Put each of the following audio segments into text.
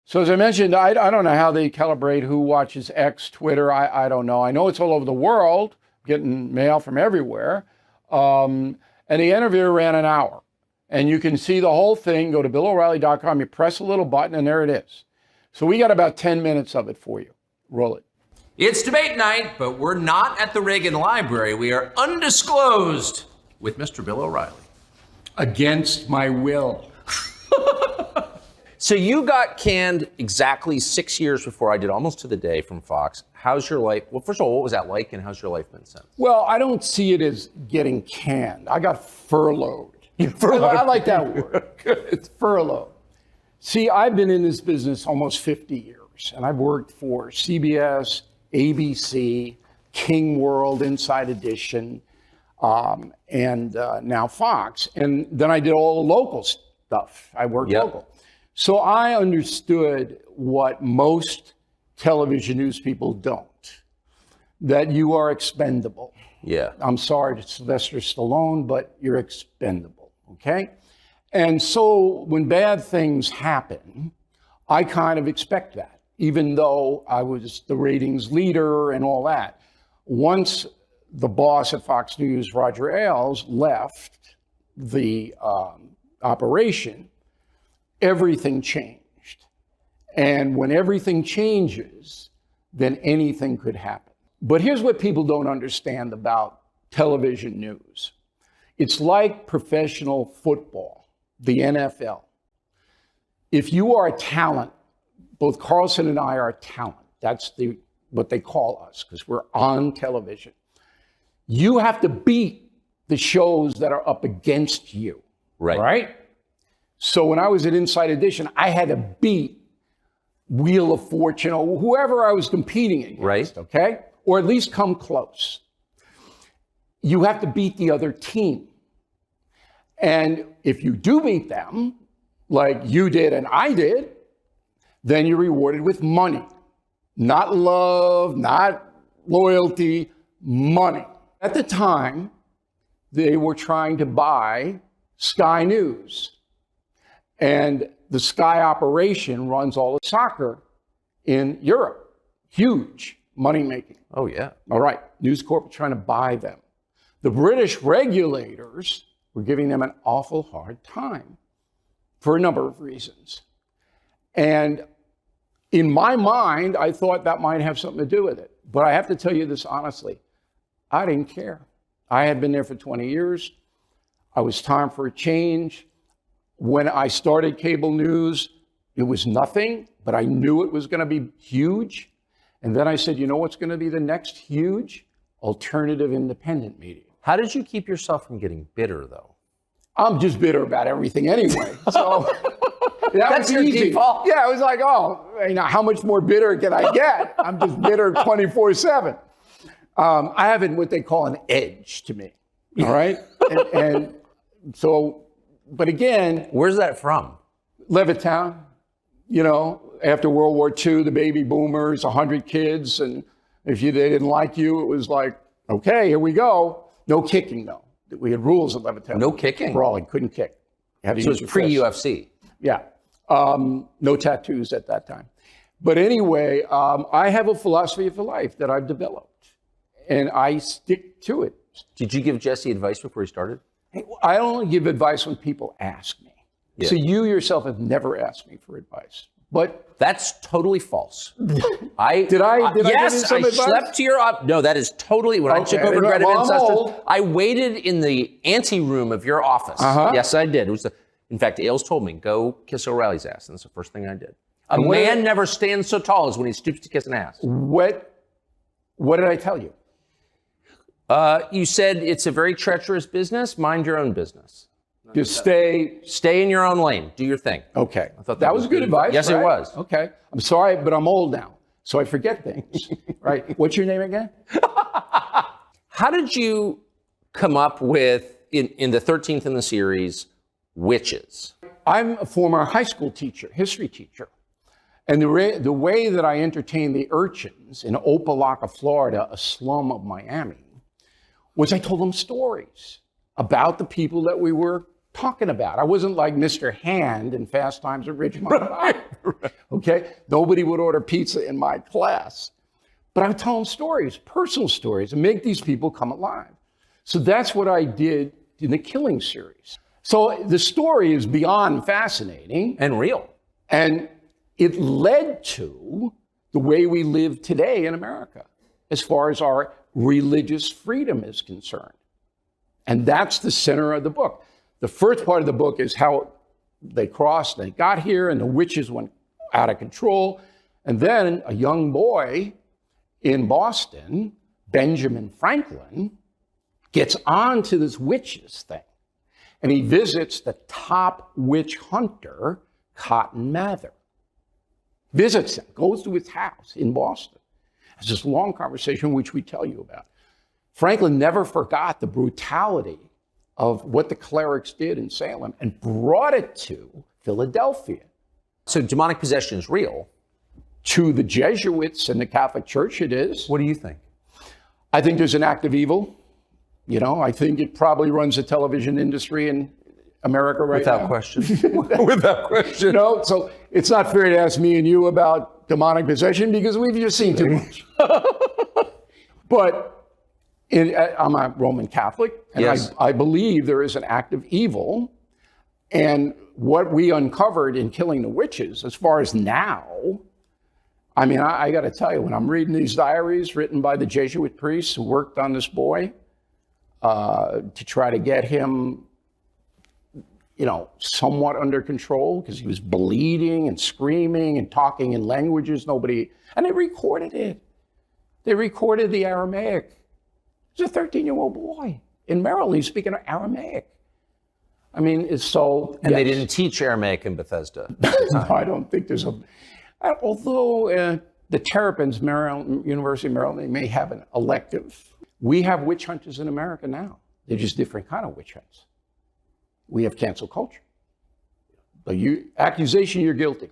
So as I mentioned, I don't know how they calibrate who watches X, Twitter. I don't know. I know it's all over the world, getting mail from everywhere. And the interview ran an hour. And you can see the whole thing. Go to BillO'Reilly.com. You press a little button, and there it is. So we got about 10 minutes of it for you. Roll it. It's debate night, but we're not at the Reagan Library. We are undisclosed with Mr. Bill O'Reilly. Against my will. So you got canned exactly 6 years before I did, almost to the day, from Fox. How's your life? Well, first of all, what was that like, and how's your life been since? Well, I don't see it as getting canned. I got furloughed. I like that word. It's furloughed. See, I've been in this business almost 50 years, and I've worked for CBS, ABC, King World, Inside Edition, and now Fox. And then I did all the local stuff. I worked local. So I understood what most television news people don't, that you are expendable. Yeah. I'm sorry to Sylvester Stallone, but you're expendable, okay? And so when bad things happen, I kind of expect that, even though I was the ratings leader and all that. Once the boss at Fox News, Roger Ailes, left the operation, everything changed. And when everything changes, then anything could happen. But here's what people don't understand about television news. It's like professional football, the NFL. If you are a talent, both Carlson and I are a talent. That's what they call us, because we're on television. You have to beat the shows that are up against you. Right? So when I was at Inside Edition, I had to beat Wheel of Fortune or whoever I was competing against, okay? Or at least come close. You have to beat the other team. And if you do beat them, like you did and I did, then you're rewarded with money. Not love, not loyalty, money. At the time, they were trying to buy Sky News. And the Sky operation runs all the soccer in Europe. Huge money making. Oh, yeah. All right. News Corp trying to buy them. The British regulators were giving them an awful hard time for a number of reasons. And in my mind, I thought that might have something to do with it. But I have to tell you this honestly, I didn't care. I had been there for 20 years. I was time for a change. When I started cable news, it was nothing, but I knew it was going to be huge. And then I said, you know what's going to be the next huge? Alternative independent media. How did you keep yourself from getting bitter, though? I'm just bitter about everything anyway. So that's your easy. default. Yeah, I was like, oh, how much more bitter can I get? I'm just bitter 24/7. I have what they call an edge to me. All right. and so, but again, where's that from? Levittown. You know, after World War II, the baby boomers, 100 kids, and if they didn't like you, it was like, okay, here we go. No kicking, though. We had rules at Levittown. No kicking? Brawling, couldn't kick. So it's pre-UFC. Yeah. No tattoos at that time. But anyway, I have a philosophy of life that I've developed, and I stick to it. Did you give Jesse advice before he started? I only give advice when people ask me. Yeah. So you yourself have never asked me for advice. But that's totally false. Did I give you some advice? Slept to your no, that is totally when I took over Greta Van Susteren, I waited in the ante room of your office. Yes, I did. It was in fact, Ailes told me, go kiss O'Reilly's ass. And that's the first thing I did. A man never stands so tall as when he stoops to kiss an ass. What did I tell you? You said it's a very treacherous business. Mind your own business. Just stay in your own lane. Do your thing. Okay. I thought that was good advice. Yes, right? It was. Okay. I'm sorry, but I'm old now, so I forget things. Right. What's your name again? How did you come up with, in the 13th in the series, witches? I'm a former high school teacher, history teacher. And the way that I entertained the urchins in Opelika, Florida, a slum of Miami, was I told them stories about the people that we were talking about. I wasn't like Mr. Hand in Fast Times at Ridgemont High. Okay? Nobody would order pizza in my class. But I would tell them stories, personal stories, and make these people come alive. So that's what I did in the Killing series. So the story is beyond fascinating. And real. And it led to the way we live today in America, as far as our religious freedom is concerned. And that's the center of the book. The first part of the book is how they crossed, they got here, and the witches went out of control. And then a young boy in Boston, Benjamin Franklin, gets onto this witches thing. And he visits the top witch hunter, Cotton Mather. Visits him, goes to his house in Boston. Has this long conversation, which we tell you about. Franklin never forgot the brutality of what the clerics did in Salem and brought it to Philadelphia. So demonic possession is real. To the Jesuits and the Catholic Church, it is. What do you think? I think there's an act of evil. You know, I think it probably runs the television industry in America right now. Without question. Without question. You know, so it's not fair to ask me and you about demonic possession because we've just seen too much. But I'm a Roman Catholic, and yes. I believe there is an act of evil. And what we uncovered in Killing the Witches, as far as now, I mean, I got to tell you, when I'm reading these diaries written by the Jesuit priests who worked on this boy to try to get him, you know, somewhat under control, because he was bleeding and screaming and talking in languages and they recorded it. They recorded the Aramaic. He's a 13-year-old boy in Maryland. He's speaking Aramaic. I mean, it's so... And yes. They didn't teach Aramaic in Bethesda. No, I don't think there's a... Although the Terrapins, University of Maryland, they may have an elective. We have witch hunters in America now. They're just different kind of witch hunts. We have cancel culture. The accusation, you're guilty.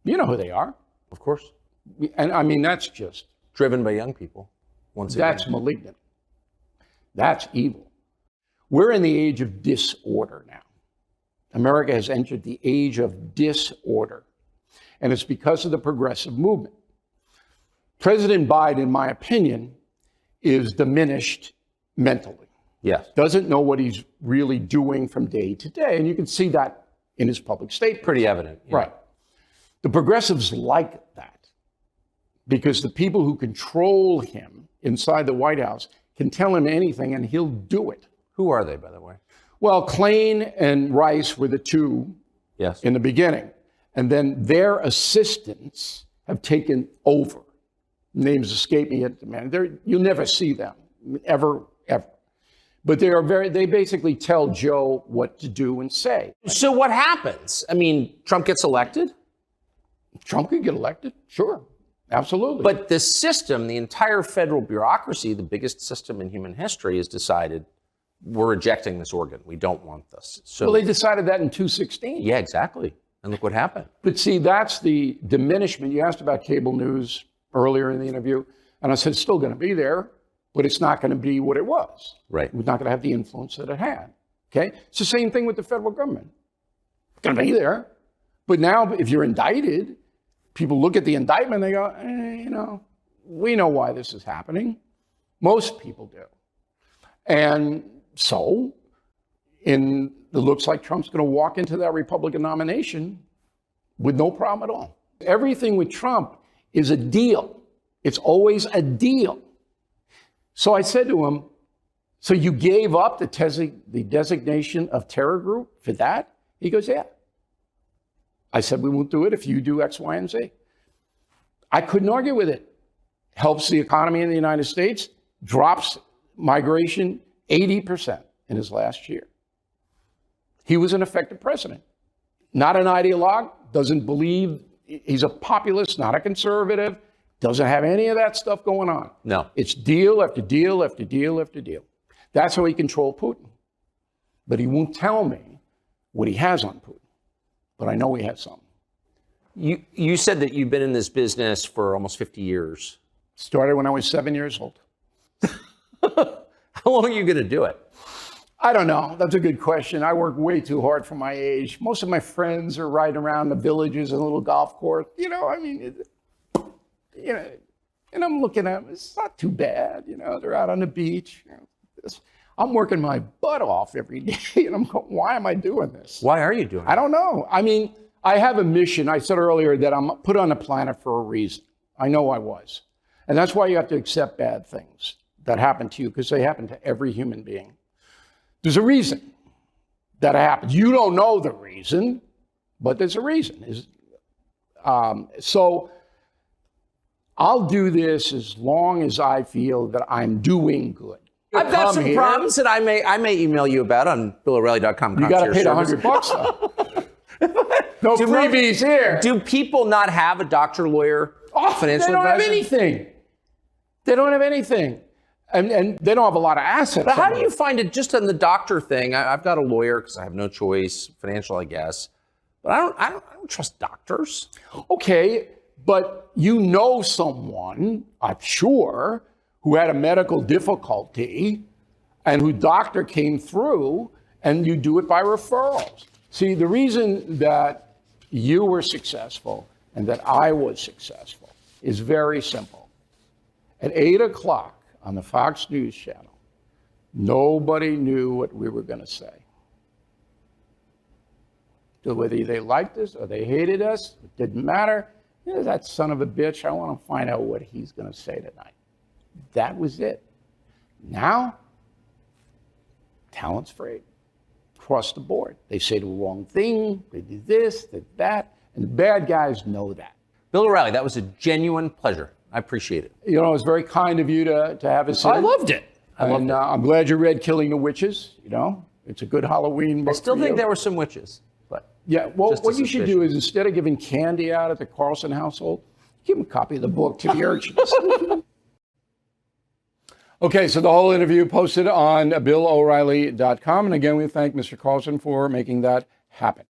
You know who they are. Of course. And I mean, that's just... Driven by young people. That's malignant. That's evil. We're in the age of disorder now. America has entered the age of disorder. And it's because of the progressive movement. President Biden, in my opinion, is diminished mentally. Yes. Doesn't know what he's really doing from day to day. And you can see that in his public statement. Pretty evident. Yeah. Right. The progressives like that because the people who control him inside the White House can tell him anything and he'll do it. Who are they, by the way? Well, Klain and Rice were the two in the beginning. And then their assistants have taken over. Names escape me at the minute. You'll never see them, ever. But they basically tell Joe what to do and say. So what happens? I mean, Trump gets elected? Trump could get elected, sure. Absolutely. But the system, the entire federal bureaucracy, the biggest system in human history, has decided we're rejecting this organ. We don't want this. So, well, they decided that in 2016. Yeah, exactly. And look what happened. But see, that's the diminishment. You asked about cable news earlier in the interview, and I said it's still going to be there, but it's not going to be what it was. Right. It's not going to have the influence that it had. Okay? It's the same thing with the federal government. It's going to be there. But now, if you're indicted, people look at the indictment, they go, you know, we know why this is happening. Most people do. And so, it looks like Trump's going to walk into that Republican nomination with no problem at all. Everything with Trump is a deal. It's always a deal. So I said to him, so you gave up the designation of terror group for that? He goes, yeah. I said, we won't do it if you do X, Y, and Z. I couldn't argue with it. Helps the economy in the United States, drops migration 80% in his last year. He was an effective president. Not an ideologue, doesn't believe, he's a populist, not a conservative, doesn't have any of that stuff going on. No. It's deal after deal after deal after deal. That's how he controlled Putin. But he won't tell me what he has on Putin. But I know he has something. You said that you've been in this business for almost 50 years. Started when I was 7 years old. How long are you going to do it? I don't know. That's a good question. I work way too hard for my age. Most of my friends are riding around the villages and little golf course. And I'm looking at them. It's not too bad. They're out on the beach. I'm working my butt off every day. And I'm going, why am I doing this? Why are you doing it? I don't know. I have a mission. I said earlier that I'm put on the planet for a reason. I know I was. And that's why you have to accept bad things that happen to you, because they happen to every human being. There's a reason that it happens. You don't know the reason, but there's a reason. So I'll do this as long as I feel that I'm doing good. I've got some problems that I may email you about on BillO'Reilly.com. You got to pay the $100 though. No freebies here. Do people not have a doctor, lawyer, financial advisor? They don't have anything. They don't have anything. And they don't have a lot of assets. But how do you find it just on the doctor thing? I've got a lawyer because I have no choice, financial, I guess. But I don't trust doctors. Okay, but you know someone, I'm sure, who had a medical difficulty and whose doctor came through, and you do it by referrals. See, the reason that you were successful and that I was successful is very simple. At 8 o'clock on the Fox News channel, nobody knew what we were going to say. So whether they liked us or they hated us, it didn't matter. That son of a bitch, I want to find out what he's going to say tonight. That was it. Now, talent's free. Across the board. They say the wrong thing, they do this, they do that, and the bad guys know that. Bill O'Reilly, that was a genuine pleasure. I appreciate it. It's very kind of you to have us in. I loved it. I'm glad you read Killing the Witches. It's a good Halloween book. I still think there were some witches. But yeah, well, what you should do is, instead of giving candy out at the Carlson household, give them a copy of the book to the urchins. Okay, so the whole interview posted on BillO'Reilly.com. And again, we thank Mr. Carlson for making that happen.